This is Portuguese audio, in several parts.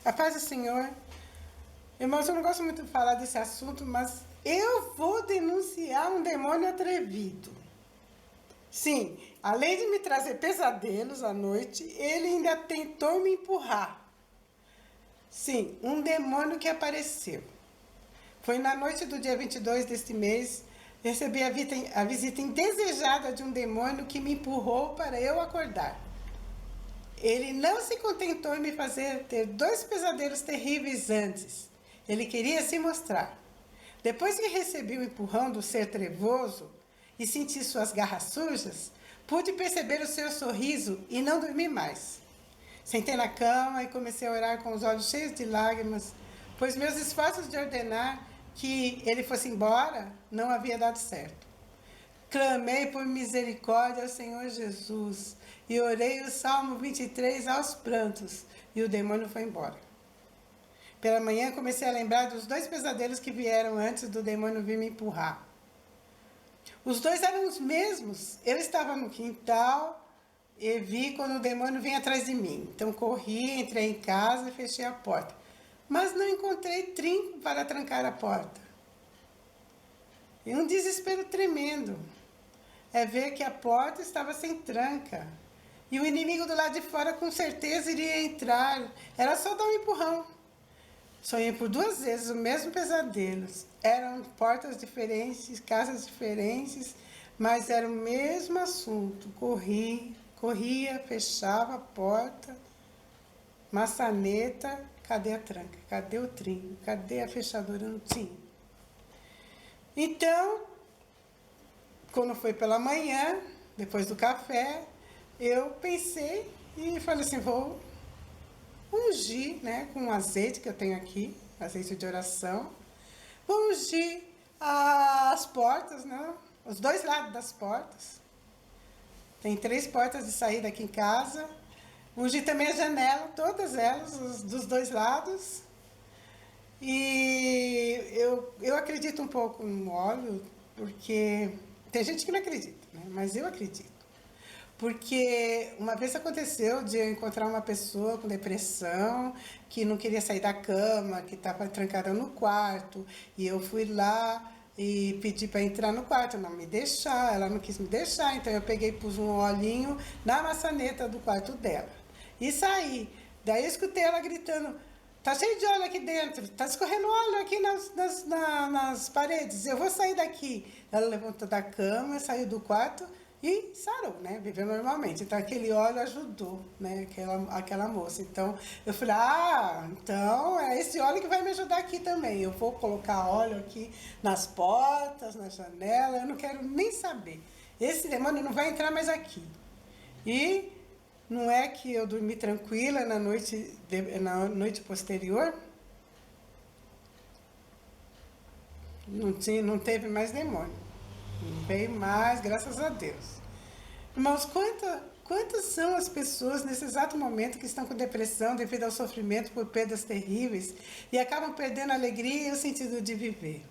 A paz do Senhor. Irmãos, eu não gosto muito de falar desse assunto, mas eu vou denunciar um demônio atrevido. Sim, além de me trazer pesadelos à noite, ele ainda tentou me empurrar. Sim, um demônio que apareceu. Foi na noite do dia 22 deste mês, recebi a visita indesejada de um demônio que me empurrou para eu acordar. Ele não se contentou em me fazer ter 2 pesadelos terríveis antes. Ele queria se mostrar. Depois que recebi o empurrão do ser trevoso e senti suas garras sujas, pude perceber o seu sorriso e não dormi mais. Sentei na cama e comecei a orar com os olhos cheios de lágrimas, pois meus esforços de ordenar que ele fosse embora não havia dado certo. Clamei por misericórdia ao Senhor Jesus e orei o Salmo 23 aos prantos, e o demônio foi embora. Pela manhã comecei a lembrar dos 2 pesadelos que vieram antes do demônio vir me empurrar. Os 2 eram os mesmos. Eu estava no quintal e vi quando o demônio vinha atrás de mim. Então corri, entrei em casa e fechei a porta. Mas não encontrei trinco para trancar a porta. E um desespero tremendo é ver que a porta estava sem tranca. E o inimigo do lado de fora com certeza iria entrar. Era só dar um empurrão. Sonhei por 2 vezes o mesmo pesadelo. Eram portas diferentes, casas diferentes, mas era o mesmo assunto. Corria, fechava a porta, maçaneta, cadê a tranca? Cadê o trinco? Cadê a fechadura? Não tinha. Então, quando foi pela manhã, depois do café, eu pensei e falei assim, vou ungir, né, com o azeite que eu tenho aqui, azeite de oração. Vou ungir as portas, né, os 2 lados das portas. Tem 3 portas de saída aqui em casa. Ungi também a janela, todas elas, dos 2 lados. E eu acredito um pouco no óleo, porque tem gente que não acredita, né? Mas eu acredito. Porque uma vez aconteceu de eu encontrar uma pessoa com depressão, que não queria sair da cama, que estava trancada no quarto, e eu fui lá e pedi para entrar no quarto, não me deixar, ela não quis me deixar, então eu peguei e pus um olhinho na maçaneta do quarto dela. E saí. Daí eu escutei ela gritando, tá cheio de óleo aqui dentro, tá escorrendo óleo aqui nas paredes, eu vou sair daqui. Ela levantou da cama, saiu do quarto e sarou, né? Viveu normalmente. Então aquele óleo ajudou, né? Aquela moça. Então eu falei, então é esse óleo que vai me ajudar aqui também. Eu vou colocar óleo aqui nas portas, na janela, eu não quero nem saber. Esse demônio não vai entrar mais aqui. E não é que eu dormi tranquila na noite posterior. Não teve mais demônio. Não veio mais, graças a Deus. Irmãos, quantas são as pessoas nesse exato momento que estão com depressão devido ao sofrimento por perdas terríveis e acabam perdendo a alegria e o sentido de viver?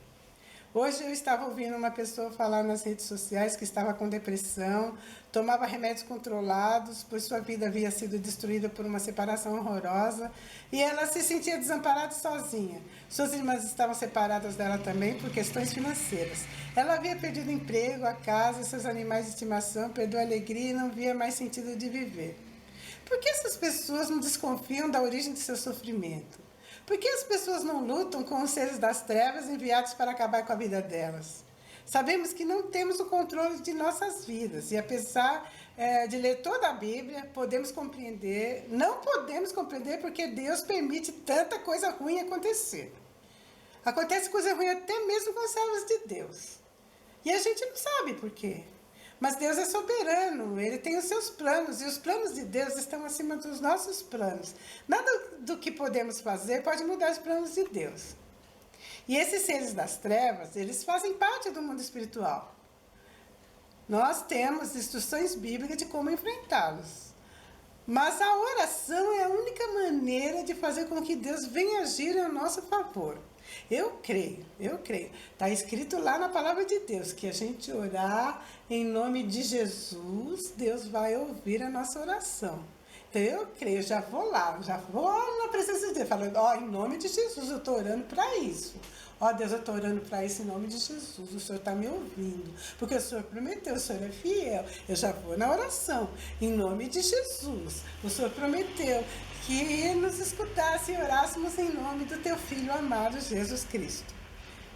Hoje eu estava ouvindo uma pessoa falar nas redes sociais que estava com depressão, tomava remédios controlados, pois sua vida havia sido destruída por uma separação horrorosa e ela se sentia desamparada e sozinha. Suas irmãs estavam separadas dela também por questões financeiras. Ela havia perdido o emprego, a casa, seus animais de estimação, perdeu a alegria e não via mais sentido de viver. Por que essas pessoas não desconfiam da origem de seu sofrimento? Por que as pessoas não lutam com os seres das trevas enviados para acabar com a vida delas? Sabemos que não temos o controle de nossas vidas e apesar de ler toda a Bíblia, não podemos compreender porque Deus permite tanta coisa ruim acontecer. Acontece coisa ruim até mesmo com os servos de Deus. E a gente não sabe por quê. Mas Deus é soberano, Ele tem os seus planos, e os planos de Deus estão acima dos nossos planos. Nada do que podemos fazer pode mudar os planos de Deus. E esses seres das trevas, eles fazem parte do mundo espiritual. Nós temos instruções bíblicas de como enfrentá-los. Mas a oração é a única maneira de fazer com que Deus venha agir a nosso favor. Eu creio. Está escrito lá na palavra de Deus que a gente orar em nome de Jesus, Deus vai ouvir a nossa oração. Então eu creio, já vou lá, já vou na presença de Deus, falando, ó, em nome de Jesus, eu estou orando para isso. Ó Deus, eu estou orando para isso em nome de Jesus, o Senhor está me ouvindo, porque o Senhor prometeu, o Senhor é fiel. Eu já vou na oração, em nome de Jesus. O Senhor prometeu que nos escutasse e orássemos em nome do teu Filho amado, Jesus Cristo.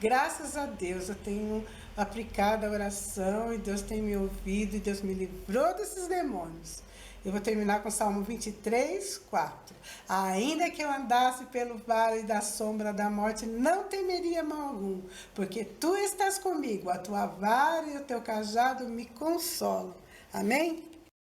Graças a Deus eu tenho aplicado a oração e Deus tem me ouvido e Deus me livrou desses demônios. Eu vou terminar com o Salmo 23, 4. Ainda que eu andasse pelo vale da sombra da morte, não temeria mal algum, porque tu estás comigo, a tua vara e o teu cajado me consolam. Amém?